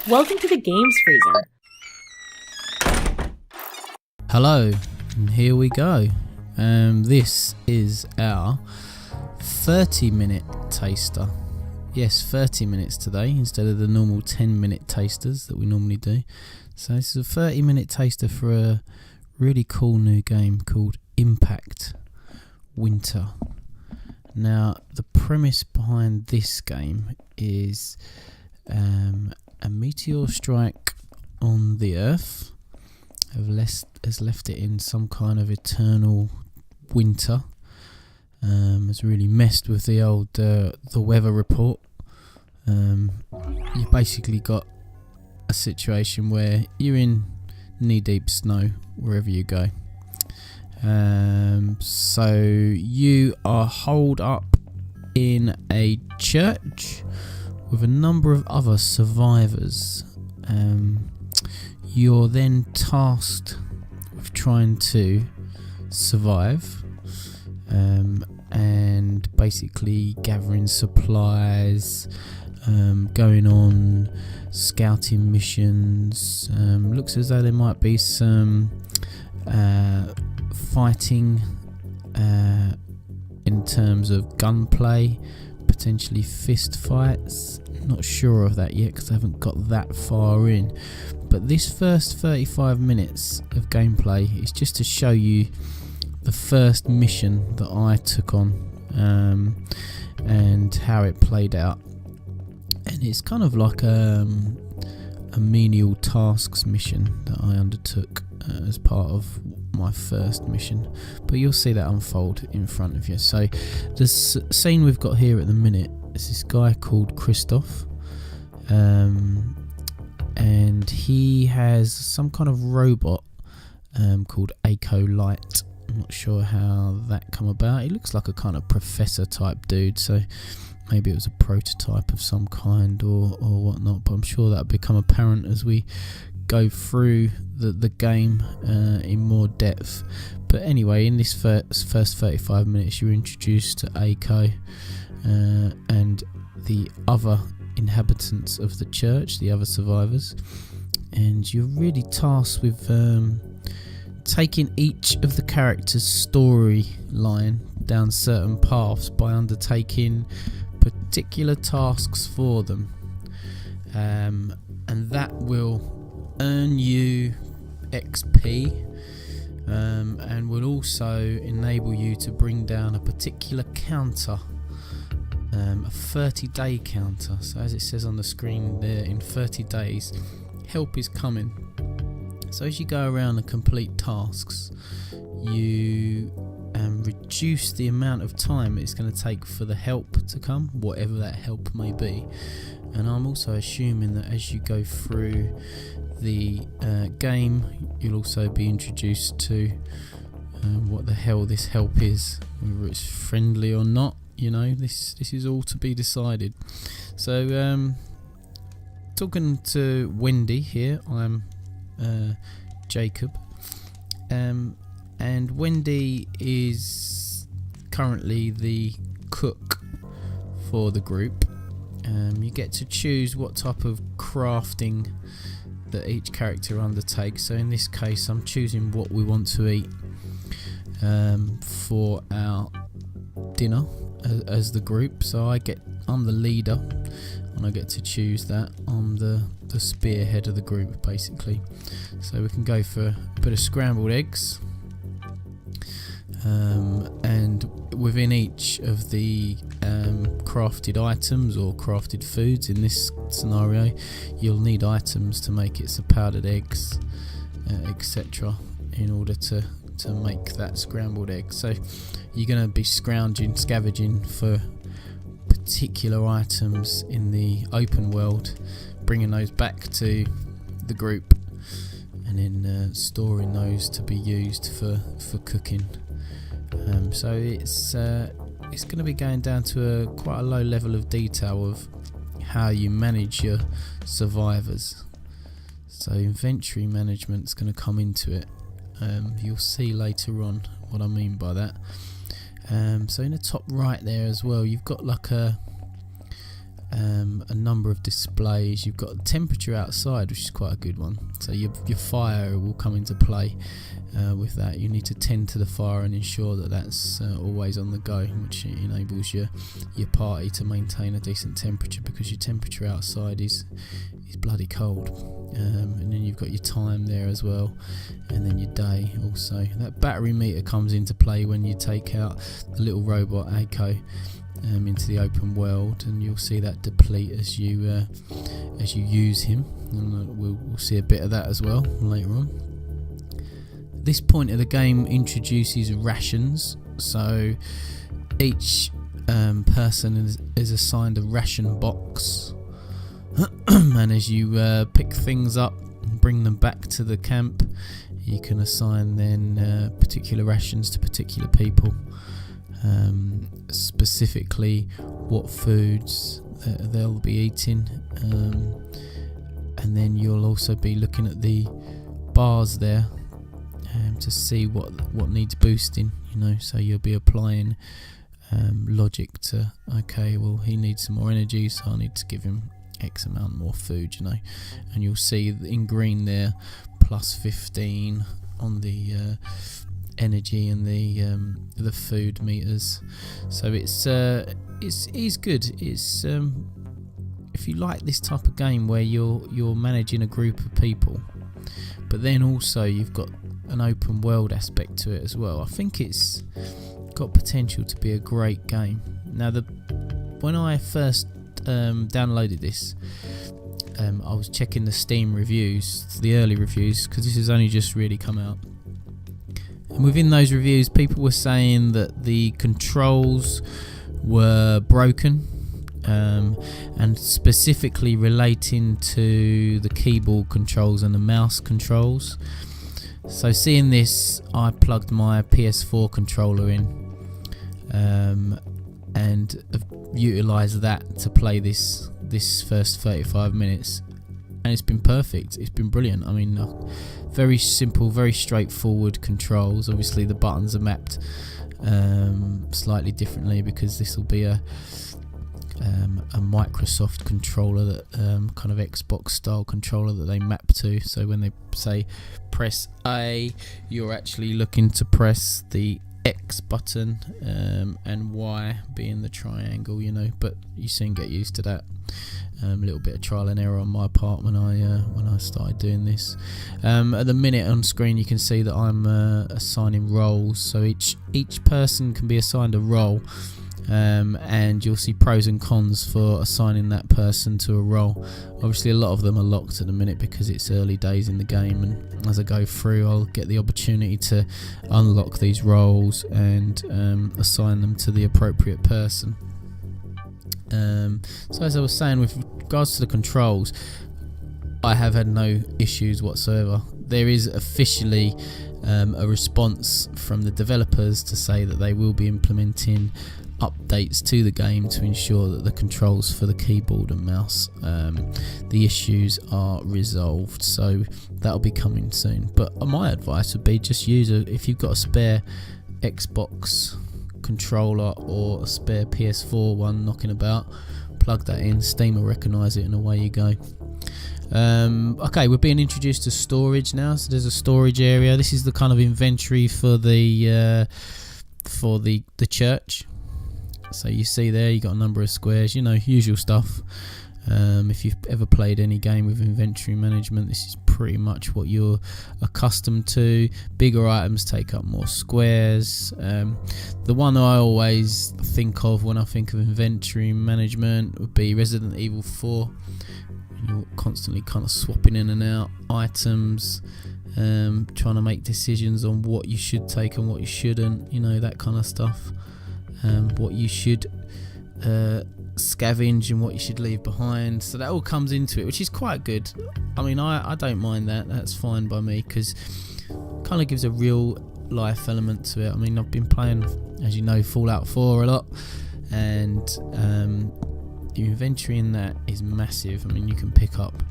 Welcome to the Games Freezer. Hello, and here we go. This is our 30-minute taster. Yes, 30 minutes today instead of the normal 10-minute tasters that we normally do. So this is a 30-minute taster for a really cool new game called Impact Winter. Now, the premise behind this game is a meteor strike on the Earth has left it in some kind of eternal winter. Has really messed with the old the weather report. You basically got a situation where you're in knee-deep snow wherever you go. So you are holed up in a church with a number of other survivors. You're then tasked with trying to survive and basically gathering supplies, going on scouting missions. Looks as though there might be some fighting in terms of gunplay, potentially fist fights. Not sure of that yet because I haven't got that far in. But this first 35 minutes of gameplay is just to show you the first mission that I took on and how it played out. And it's kind of like a menial tasks mission that I undertook as part of my first mission, but you'll see that unfold in front of you. So the scene we've got here at the minute is this guy called Christoph, and he has some kind of robot called Echo Light. I'm not sure how that come about. He looks like a kind of professor type dude, so maybe it was a prototype of some kind or whatnot, but I'm sure that'll become apparent as we go through the game in more depth. But anyway, in this first 35 minutes you're introduced to Echo and the other inhabitants of the church, the other survivors, and you're really tasked with taking each of the characters' storyline down certain paths by undertaking particular tasks for them, and that will earn you XP and will also enable you to bring down a particular counter, a 30-day counter. So as it says on the screen there, in 30 days help is coming. So as you go around and complete tasks, you reduce the amount of time it's going to take for the help to come, whatever that help may be. And I'm also assuming that as you go through the game, you'll also be introduced to what the hell this help is, whether it's friendly or not. You know, this is all to be decided. So talking to Wendy here, I'm Jacob, and Wendy is currently the cook for the group. You get to choose what type of crafting that each character undertakes. So in this case I'm choosing what we want to eat for our dinner as the group. So I'm the leader and I get to choose that. I'm the spearhead of the group basically. So we can go for a bit of scrambled eggs, and within each of the crafted items or crafted foods, in this scenario you'll need items to make it, so powdered eggs, etc., in order to make that scrambled egg. So you're going to be scavenging for particular items in the open world, bringing those back to the group and then storing those to be used for cooking. So it's going to be going down to quite a low level of detail of how you manage your survivors. So inventory management's going to come into it. You'll see later on what I mean by that. So in the top right there as well, you've got like a a number of displays. You've got temperature outside, which is quite a good one, so your fire will come into play with that. You need to tend to the fire and ensure that that's always on the go, which enables your party to maintain a decent temperature, because your temperature outside is bloody cold. And then you've got your time there as well, and then your day also. That battery meter comes into play when you take out the little robot Echo into the open world, and you'll see that deplete as you use him, and we'll see a bit of that as well later on. This point of the game introduces rations, so each person is assigned a ration box, and as you pick things up and bring them back to the camp, you can assign then particular rations to particular people. Specifically what foods they'll be eating, and then you'll also be looking at the bars there to see what needs boosting, so you'll be applying logic to, okay, well, he needs some more energy, so I need to give him X amount more food, and you'll see in green there plus 15 on the energy and the food meters. So it's good. It's if you like this type of game where you're managing a group of people, but then also you've got an open world aspect to it as well, I think it's got potential to be a great game. Now, when I first downloaded this, I was checking the Steam reviews, the early reviews, because this has only just really come out. And within those reviews, people were saying that the controls were broken, and specifically relating to the keyboard controls and the mouse controls. So seeing this, I plugged my PS4 controller in, and utilised that to play this first 35 minutes, and it's been perfect. It's been brilliant. I mean, very simple, very straightforward controls. Obviously the buttons are mapped slightly differently, because this will be a Microsoft controller, that kind of Xbox style controller that they map to. So when they say press A, you're actually looking to press the X button, and Y being the triangle, but you soon get used to that. A little bit of trial and error on my part when I started doing this. At the minute on screen you can see that I'm assigning roles, so each person can be assigned a role, and you'll see pros and cons for assigning that person to a role. Obviously a lot of them are locked at the minute because it's early days in the game, and as I go through I'll get the opportunity to unlock these roles and assign them to the appropriate person. So as I was saying, with regards to the controls, I have had no issues whatsoever. There is officially a response from the developers to say that they will be implementing updates to the game to ensure that the controls for the keyboard and mouse, the issues are resolved, so that'll be coming soon. But my advice would be just if you've got a spare Xbox controller or a spare PS4 one knocking about, plug that in, Steam will recognise it, and away you go. Okay, we're being introduced to storage now, so there's a storage area. This is the kind of inventory for the church. So you see there, you got a number of squares, usual stuff. If you've ever played any game with inventory management, this is pretty much what you're accustomed to. Bigger items take up more squares. The one I always think of when I think of inventory management would be Resident Evil 4. You're constantly kind of swapping in and out items, trying to make decisions on what you should take and what you shouldn't, that kind of stuff. What you should scavenge and what you should leave behind, so that all comes into it, which is quite good. I mean, I don't mind that. That's fine by me, because kind of gives a real life element to it. I mean, I've been playing, as you know, Fallout 4 a lot, and the inventory in that is massive. I mean, you can pick up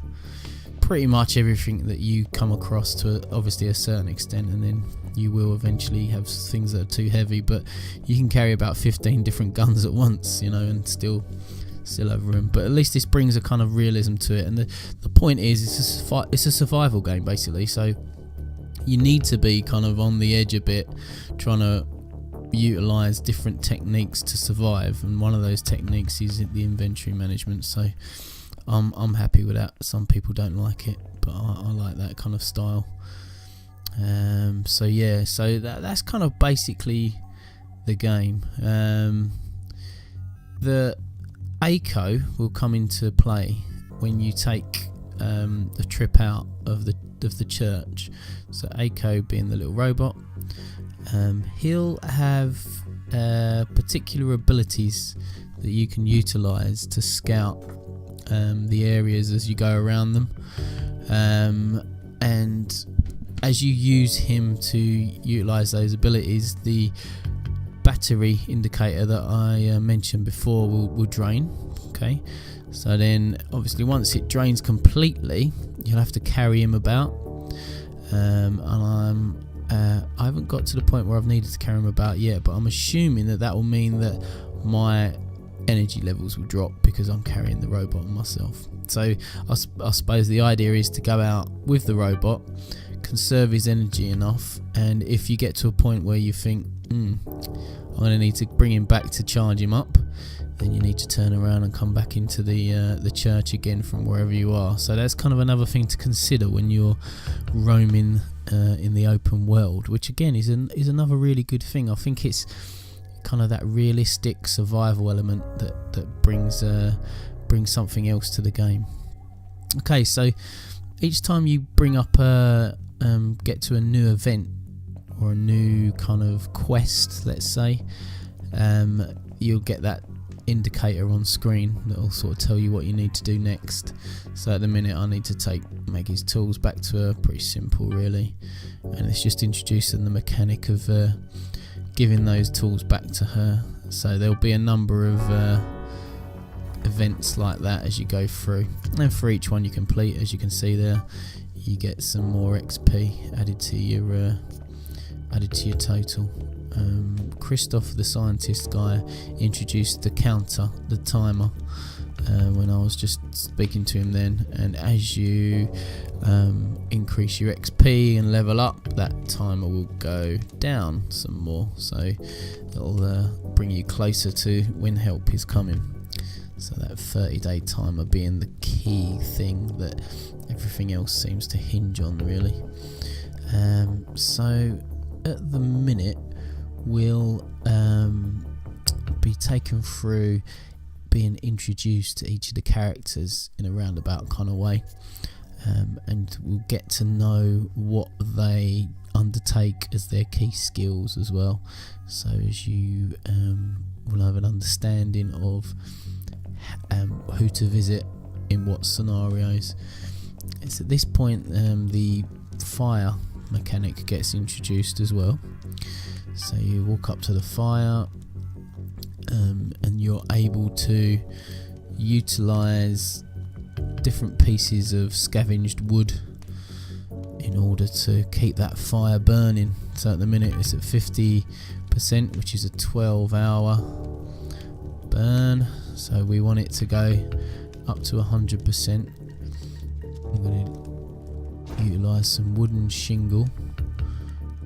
pretty much everything that you come across to obviously a certain extent, and then you will eventually have things that are too heavy, but you can carry about 15 different guns at once, and still still over him. But at least this brings a kind of realism to it. And the point is, it's a survival game basically. So you need to be kind of on the edge a bit, trying to utilize different techniques to survive. And one of those techniques is the inventory management. So I'm happy with that. Some people don't like it, but I like that kind of style. So yeah, so that's kind of basically the game. The ACO will come into play when you take the trip out of the church. So ACO being the little robot, he'll have particular abilities that you can utilize to scout the areas as you go around them, and as you use him to utilize those abilities, the battery indicator that I mentioned before will drain. Okay, so then obviously once it drains completely, you'll have to carry him about, and I haven't got to the point where I've needed to carry him about yet, but I'm assuming that will mean that my energy levels will drop because I'm carrying the robot myself. So I suppose the idea is to go out with the robot, conserve his energy enough, and if you get to a point where you think I'm going to need to bring him back to charge him up, then you need to turn around and come back into the church again from wherever you are. So that's kind of another thing to consider when you're roaming in the open world, which again is another really good thing. I think it's kind of that realistic survival element that brings something else to the game. Okay, so each time you bring up get to a new event or a new kind of quest, let's say, you'll get that indicator on screen that will sort of tell you what you need to do next. So at the minute I need to take Maggie's tools back to her. Pretty simple really, and it's just introducing the mechanic of giving those tools back to her. So there'll be a number of events like that as you go through, and for each one you complete, as you can see there, you get some more XP added to your total. Christoph, the scientist guy, introduced the counter, the timer, when I was just speaking to him then, and as you increase your XP and level up, that timer will go down some more, so it'll bring you closer to when help is coming. So that 30-day timer being the key thing that everything else seems to hinge on really. So at the minute we'll be taken through being introduced to each of the characters in a roundabout kind of way, and we'll get to know what they undertake as their key skills as well, so as you will have an understanding of who to visit in what scenarios. It's at this point the fire mechanic gets introduced as well. So you walk up to the fire, and you're able to utilize different pieces of scavenged wood in order to keep that fire burning. So at the minute it's at 50%, which is a 12-hour burn, so we want it to go up to 100%. I'm going to utilise some wooden shingle.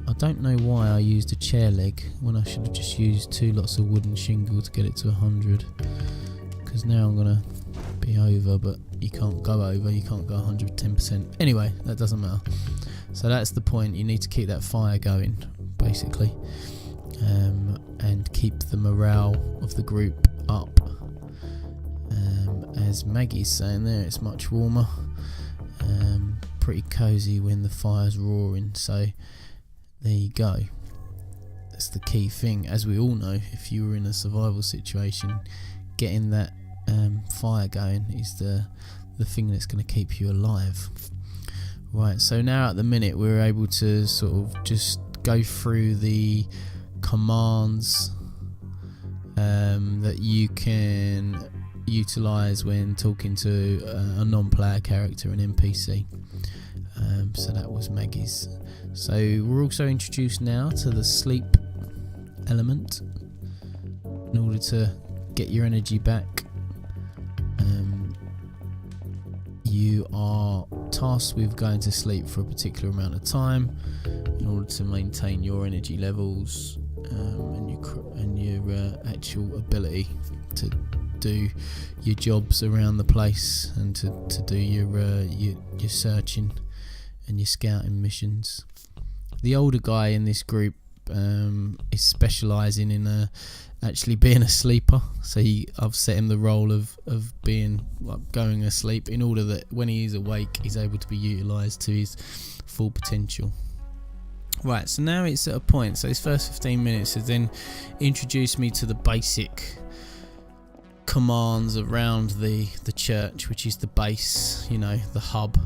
I don't know why I used a chair leg when I should have just used 2 lots of wooden shingle to get it to 100, because now I'm going to be over, but you can't go over, you can't go 110%. Anyway, that doesn't matter. So that's the point, you need to keep that fire going basically, and keep the morale of the group up. As Maggie's saying there, it's much warmer, pretty cosy when the fire's roaring, so there you go. That's the key thing. As we all know, if you were in a survival situation, getting that fire going is the thing that's going to keep you alive. Right, so now at the minute we're able to sort of just go through the commands that you can utilise when talking to a non-player character, an NPC. So that was Maggie's. So we're also introduced now to the sleep element in order to get your energy back. you are tasked with going to sleep for a particular amount of time in order to maintain your energy levels and your actual ability to do your jobs around the place and to do your searching and your scouting missions. The older guy in this group is specialising in actually being a sleeper, so I've set him the role of being going asleep in order that when he is awake he's able to be utilised to his full potential. Right, so now it's at a point, so his first 15 minutes has then introduced me to the basic commands around the church, which is the base, the hub,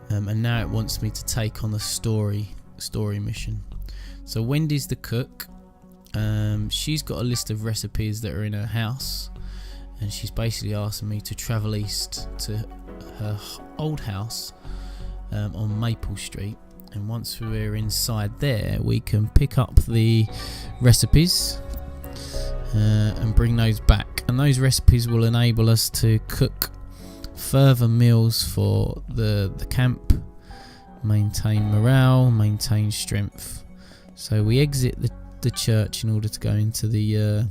and now it wants me to take on the story mission. So Wendy's the cook. She's got a list of recipes that are in her house, and she's basically asking me to travel east to her old house on Maple Street, and once we're inside there we can pick up the recipes and bring those back, and those recipes will enable us to cook further meals for the camp, maintain morale, maintain strength. So we exit the church in order to go into the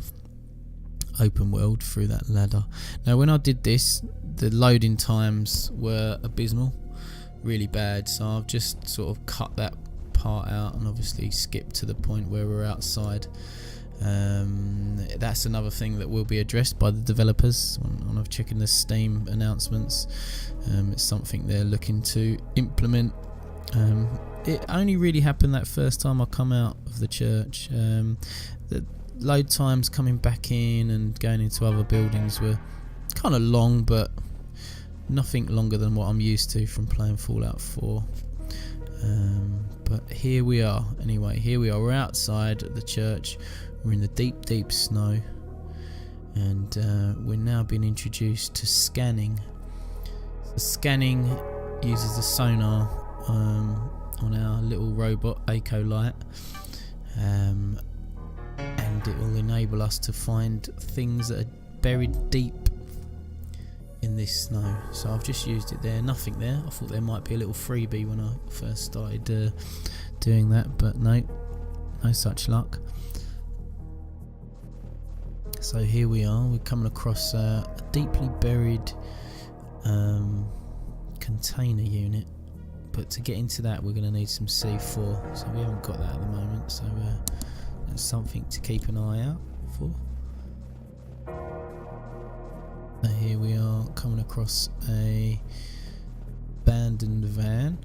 open world through that ladder. Now when I did this, the loading times were abysmal, really bad, so I've just sort of cut that part out and obviously skipped to the point where we're outside. That's another thing that will be addressed by the developers when I've checked the Steam announcements. It's something they're looking to implement. It only really happened that first time I come out of the church. The load times coming back in and going into other buildings were kind of long, but nothing longer than what I'm used to from playing Fallout 4. But here we are. Anyway, here we are. We're outside the church. We're in the deep snow, and we're now being introduced to scanning. The scanning uses the sonar on our little robot Echo Light, and it will enable us to find things that are buried deep in this snow. So I've just used it there, nothing there. I thought there might be a little freebie when I first started doing that, but no such luck. So here we are, we're coming across a deeply buried container unit, but to get into that we're going to need some C4, so we haven't got that at the moment, so that's something to keep an eye out for. And here we are coming across a abandoned van.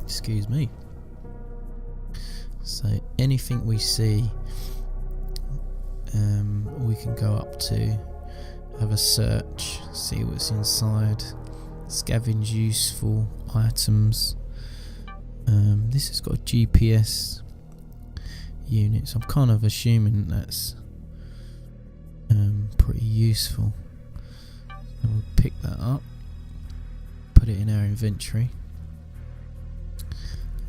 Excuse me. So anything we see, we can go up to, have a search, see what's inside, scavenge useful items. This has got a GPS unit, so I'm kind of assuming that's pretty useful. So we'll pick that up, put it in our inventory,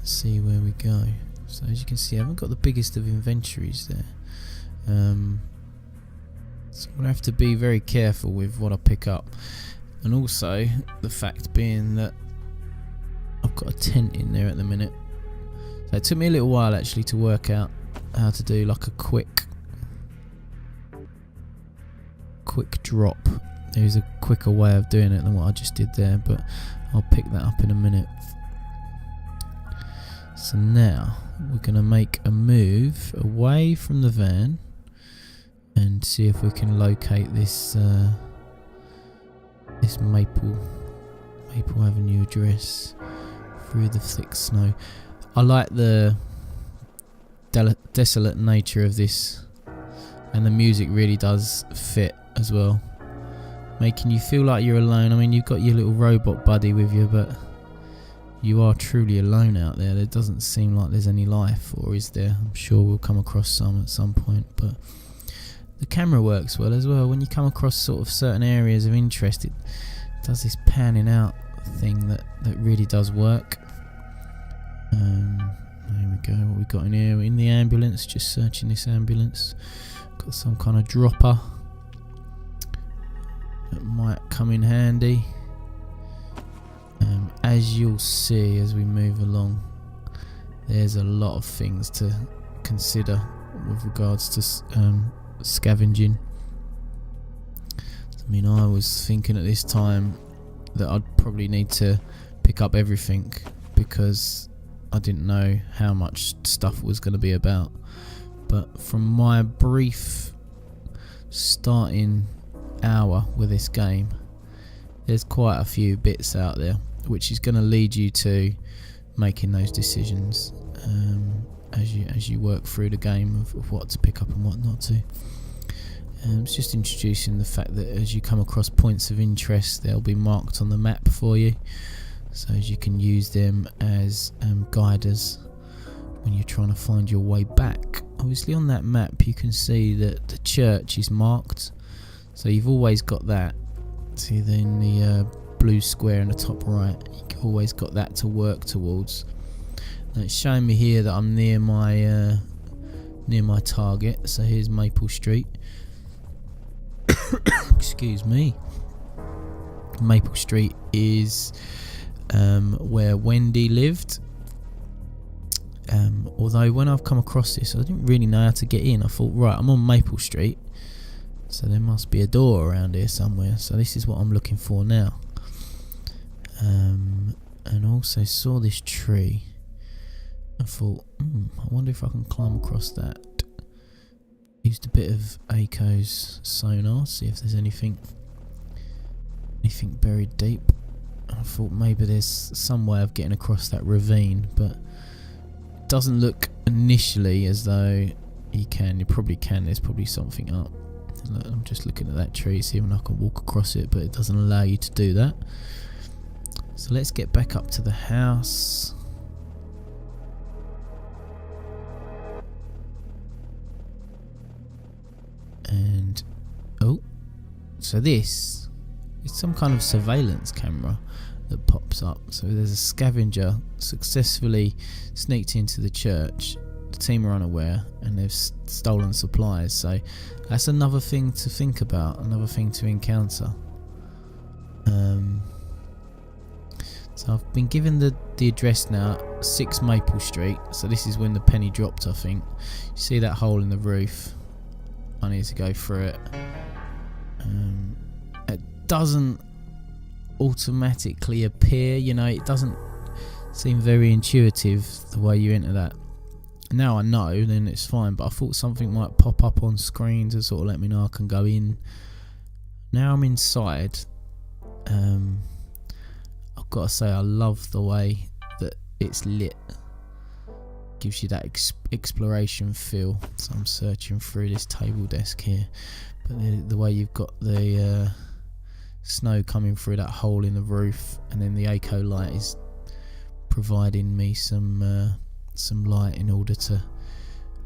see where we go. So as you can see, I haven't got the biggest of inventories there, so I'm going to have to be very careful with what I pick up, and also the fact being that I've got a tent in there at the minute. So it took me a little while actually to work out how to do like a quick drop. There's a quicker way of doing it than what I just did there, but I'll pick that up in a minute. So now we're going to make a move away from the van and see if we can locate this this Maple Avenue address through the thick snow. I like the desolate nature of this, and the music really does fit as well, making you feel like you're alone. I mean, you've got your little robot buddy with you, but you are truly alone out there. There doesn't seem like there's any life, or is there? I'm sure we'll come across some at some point, but the camera works well as well. When you come across sort of certain areas of interest, it does this panning out thing that really does work. There we go. What we got in here? In the ambulance, just searching this ambulance. Got some kind of dropper. that might come in handy. As you'll see as we move along, there's a lot of things to consider with regards to scavenging. I mean, I was thinking at this time that I'd probably need to pick up everything because I didn't know how much stuff was going to be about. But from my brief starting hour with this game, there's quite a few bits out there which is going to lead you to making those decisions as you work through the game of what to pick up and what not to. It's just introducing the fact that as you come across points of interest, they'll be marked on the map for you, so as you can use them as guiders when you're trying to find your way back. Obviously on that map you can see that the church is marked, so you've always got that. See then the blue square in the top right, you've always got that to work towards. Now it's showing me here that I'm near my target, so here's Maple Street. Excuse me. Maple Street is where Wendy lived. Although when I've come across this, I didn't really know how to get in. I thought, right, I'm on Maple Street, so there must be a door around here somewhere. So this is what I'm looking for now. And also saw this tree. I thought, I wonder if I can climb across that. Used a bit of ACO's sonar, see if there's anything buried deep. I thought maybe there's some way of getting across that ravine, but it doesn't look initially as though you can. You probably can. There's probably something up. Look, I'm just looking at that tree, see if I can walk across it, but it doesn't allow you to do that. So let's get back up to the house. And so this is some kind of surveillance camera that pops up. So there's a scavenger successfully sneaked into the church. The team are unaware and they've stolen supplies. So that's another thing to think about, another thing to encounter. So I've been given the address now, 6 Maple Street. So this is when the penny dropped, I think. You see that hole in the roof? I need to go through it. It doesn't automatically appear, it doesn't seem very intuitive the way you enter that. Now I know, then it's fine, but I thought something might pop up on screen to sort of let me know I can go in. Now I'm inside. I've got to say I love the way that it's lit. Gives you that exploration feel. So I'm searching through this table desk here, but the way you've got the snow coming through that hole in the roof, and then the ACO light is providing me some light in order to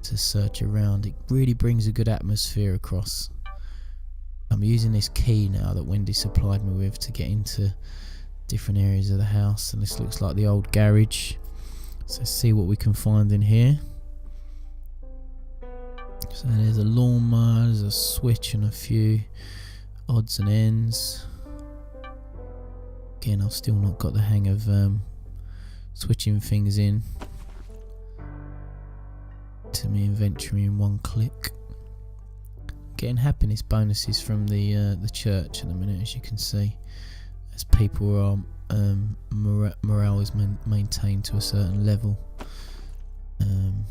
search around. It really brings a good atmosphere across. I'm using this key now that Wendy supplied me with to get into different areas of the house, and this looks like the old garage. So let's see what we can find in here. So there's a lawnmower, there's a switch and a few odds and ends. Again, I've still not got the hang of switching things in to my inventory in one click. Getting happiness bonuses from the church at the minute, as you can see, as people are morale is maintained to a certain level.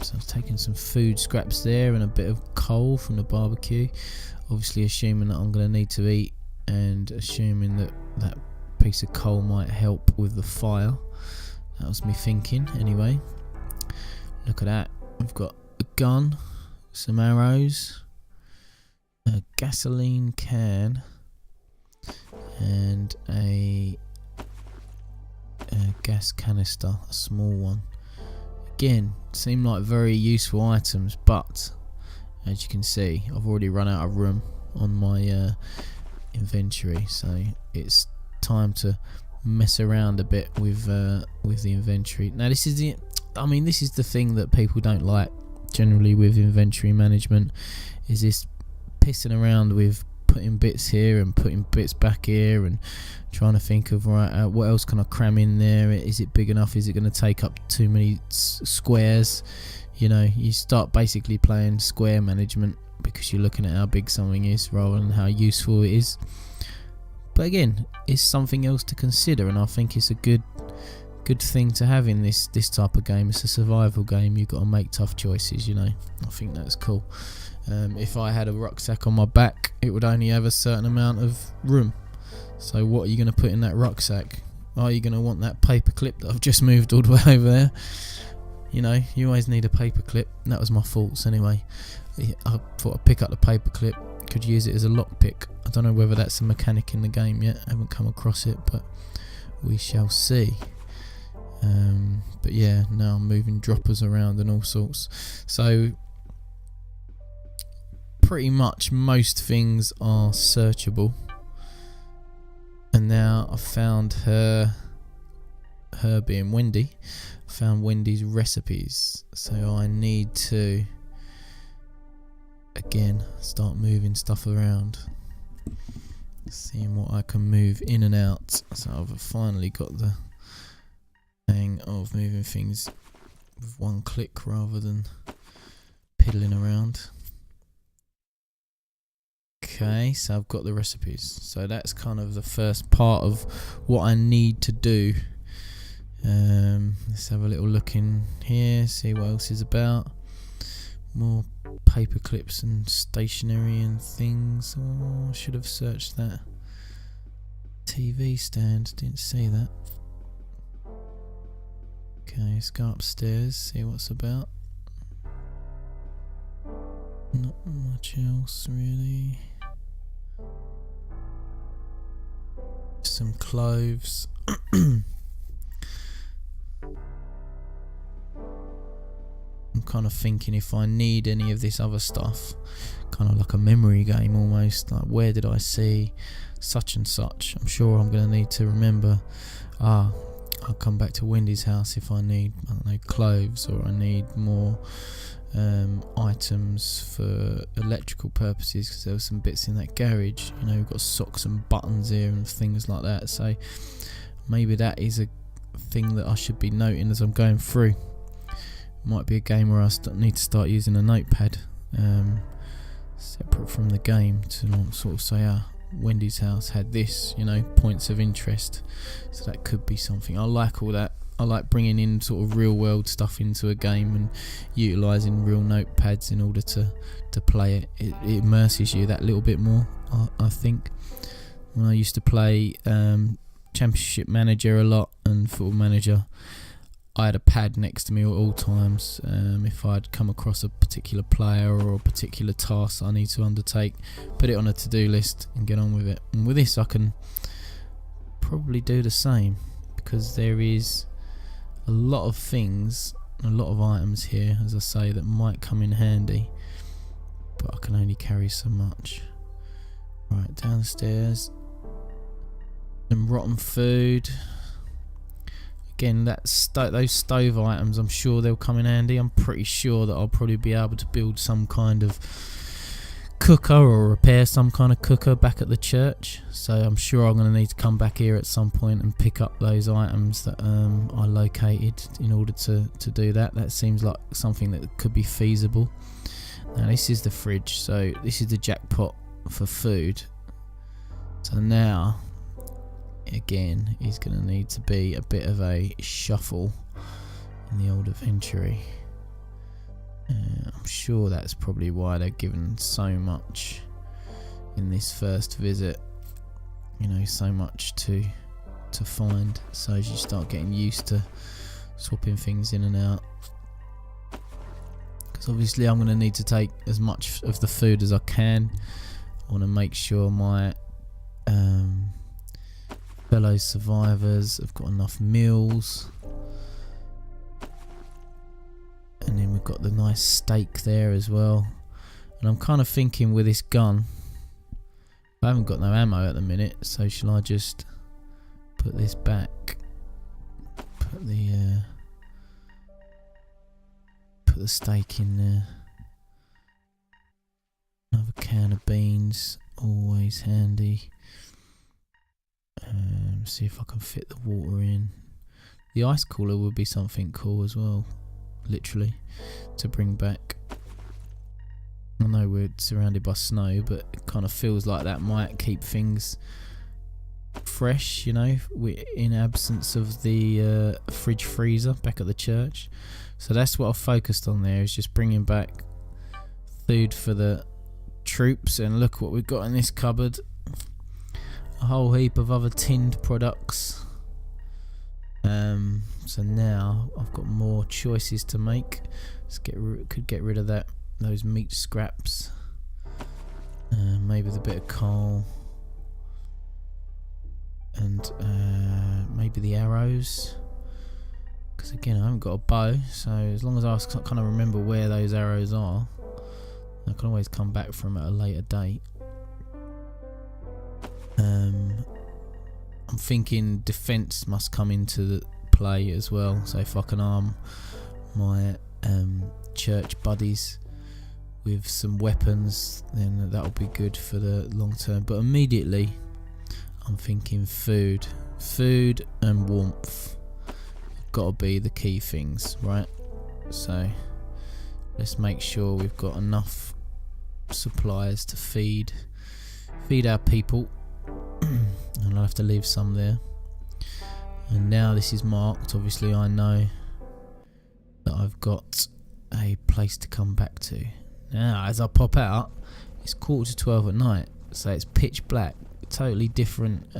So I've taken some food scraps there and a bit of coal from the barbecue, obviously assuming that I'm going to need to eat, and assuming that piece of coal might help with the fire. That was me thinking anyway. Look at that, we've got a gun, some arrows, a gasoline can, and a gas canister, a small one. Again, seem like very useful items, but as you can see, I've already run out of room on my inventory, so it's time to mess around a bit with the inventory. Now this is the thing that people don't like generally with inventory management, is this pissing around with putting bits here and putting bits back here and trying to think of, right, what else can I cram in there? Is it big enough? Is it going to take up too many squares? You know, you start basically playing square management because you're looking at how big something is rather than how useful it is. But again, it's something else to consider, and I think it's a good thing to have in this type of game. It's a survival game. You've got to make tough choices, you know. I think that's cool. If I had a rucksack on my back, it would only have a certain amount of room. So what are you going to put in that rucksack? Are you going to want that paper clip that I've just moved all the way over there? You know, you always need a paper clip. That was my faults anyway. I thought I'd pick up the paper clip, could use it as a lockpick. I don't know whether that's a mechanic in the game yet. I haven't come across it, but we shall see. But yeah, now I'm moving droppers around and all sorts. So pretty much most things are searchable. And now I've found her being Wendy. I found Wendy's recipes. So I need to again start moving stuff around, seeing what I can move in and out. So I've finally got the hang of moving things with one click rather than piddling around. Okay, so I've got the recipes. So that's kind of the first part of what I need to do. Let's have a little look in here, see what else is about. More paper clips and stationery and things. Oh, I should have searched that. TV stand, didn't see that. Okay, let's go upstairs, see what's about. Not much else really. Some clothes. I'm kind of thinking if I need any of this other stuff, kind of like a memory game almost, like where did I see such and such. I'm sure I'm going to need to remember, I'll come back to Wendy's house if I need, I don't know, clothes, or I need more items for electrical purposes, because there were some bits in that garage, you know, we've got socks and buttons here and things like that. So maybe that is a thing that I should be noting as I'm going through. Might be a game where I need to start using a notepad separate from the game to sort of say, Wendy's house had this, you know, points of interest. So that could be something. I like all that. I like bringing in sort of real world stuff into a game and utilising real notepads in order to play it. It immerses you that little bit more, I think. When I used to play Championship Manager a lot and Football Manager, I had a pad next to me at all times. If I'd come across a particular player or a particular task I need to undertake, put it on a to-do list and get on with it. And with this I can probably do the same, because there is a lot of things, a lot of items here, as I say, that might come in handy, but I can only carry so much. Right, downstairs. Some rotten food. Again, those stove items, I'm sure they'll come in handy. I'm pretty sure that I'll probably be able to build some kind of cooker or repair some kind of cooker back at the church. So I'm sure I'm going to need to come back here at some point and pick up those items that I located in order to do that. That seems like something that could be feasible. Now this is the fridge, so this is the jackpot for food. So now, again, is going to need to be a bit of a shuffle in the old inventory. I'm sure that's probably why they're given so much in this first visit. You know, so much to find. So as you start getting used to swapping things in and out, because obviously I'm going to need to take as much of the food as I can. I want to make sure my fellow survivors have got enough meals. And then we've got the nice steak there as well. And I'm kind of thinking with this gun, I haven't got no ammo at the minute, so shall I just put this back, put the steak in there, another can of beans, always handy. See if I can fit the water in. The ice cooler would be something cool as well, literally, to bring back. I know we're surrounded by snow, but it kind of feels like that might keep things fresh, you know, in absence of the fridge freezer back at the church. So that's what I've focused on there, is just bringing back food for the troops. And look what we've got in this cupboard. A whole heap of other tinned products. So now I've got more choices to make. Could get rid of those meat scraps. Maybe the bit of coal. And maybe the arrows. Because again, I haven't got a bow, so as long as I kind of remember where those arrows are, I can always come back for them at a later date. I'm thinking defence must come into the play as well, so if I can arm my church buddies with some weapons, then that'll be good for the long term. But immediately I'm thinking food and warmth. Got to be the key things, right? So let's make sure we've got enough supplies to feed our people. And I'll have to leave some there. And now this is marked, obviously I know that I've got a place to come back to. Now as I pop out, it's 11:45 at night, so it's pitch black. Totally different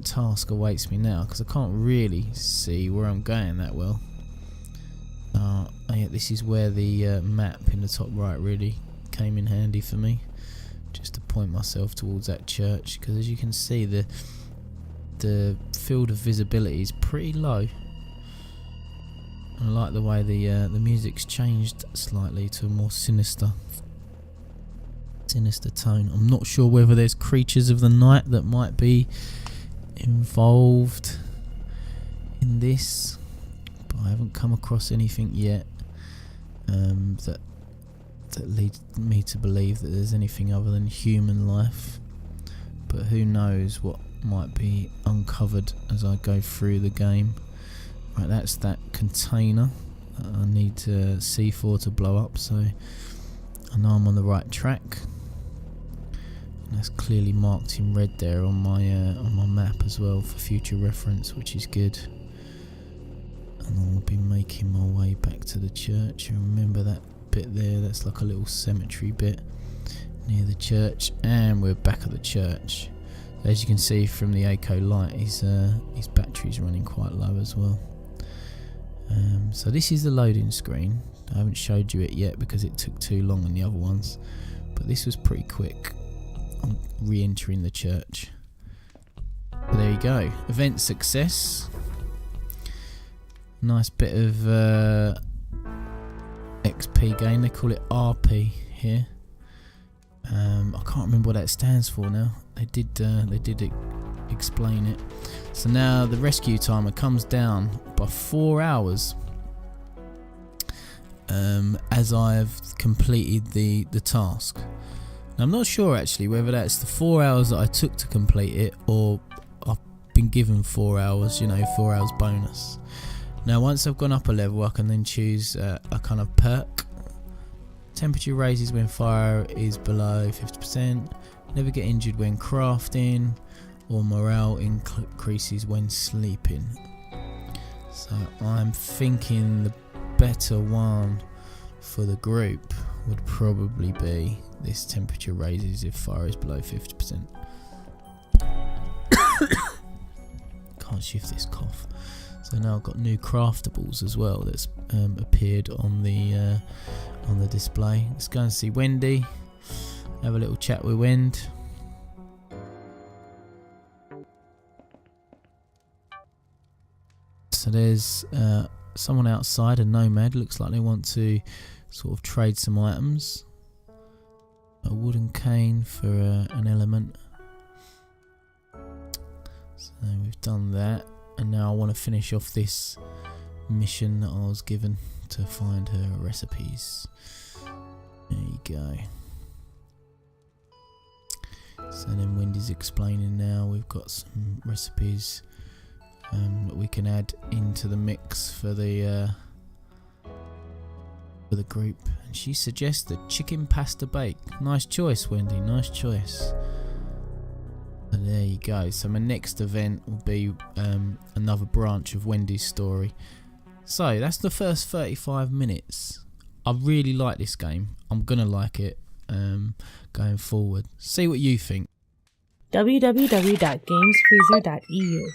task awaits me now, because I can't really see where I'm going that well. Yeah, this is where the map in the top right really came in handy for me, just to point myself towards that church, because as you can see the field of visibility is pretty low. I like the way the music's changed slightly to a more sinister tone. I'm not sure whether there's creatures of the night that might be involved in this, but I haven't come across anything yet that leads me to believe that there's anything other than human life. But who knows what might be uncovered as I go through the game. Right, that's that container that I need C4 to blow up, so I know I'm on the right track. And that's clearly marked in red there on my map as well for future reference, which is good. And I'll be making my way back to the church. And remember that bit there, that's like a little cemetery bit near the church, and we're back at the church. As you can see from the ACO light, his battery's running quite low as well. So this is the loading screen. I haven't showed you it yet because it took too long on the other ones, but this was pretty quick. I'm re-entering the church. But there you go, event success. Nice bit of XP gain. They call it RP here. I can't remember what that stands for now. They did explain it. So now the rescue timer comes down by 4 hours as I've completed the task. Now I'm not sure actually whether that's the 4 hours that I took to complete it, or I've been given 4 hours, 4 hours bonus. Now once I've gone up a level, I can then choose a kind of perk. Temperature raises when fire is below 50%, never get injured when crafting, or morale increases when sleeping. So I'm thinking the better one for the group would probably be this temperature raises if fire is below 50%. Can't shift this cough. So now I've got new craftables as well that's appeared on the display. Let's go and see Wendy. Have a little chat with Wend. So there's someone outside, a nomad. Looks like they want to sort of trade some items. A wooden cane for an element. So we've done that, and now I want to finish off this mission that I was given to find her recipes. There you go. So then Wendy's explaining now we've got some recipes that we can add into the mix for the group, and she suggested chicken pasta bake. Nice choice, Wendy, nice choice. And there you go. So my next event will be another branch of Wendy's story. So that's the first 35 minutes. I really like this game. I'm gonna like it going forward. See what you think. www.gamesfreezer.eu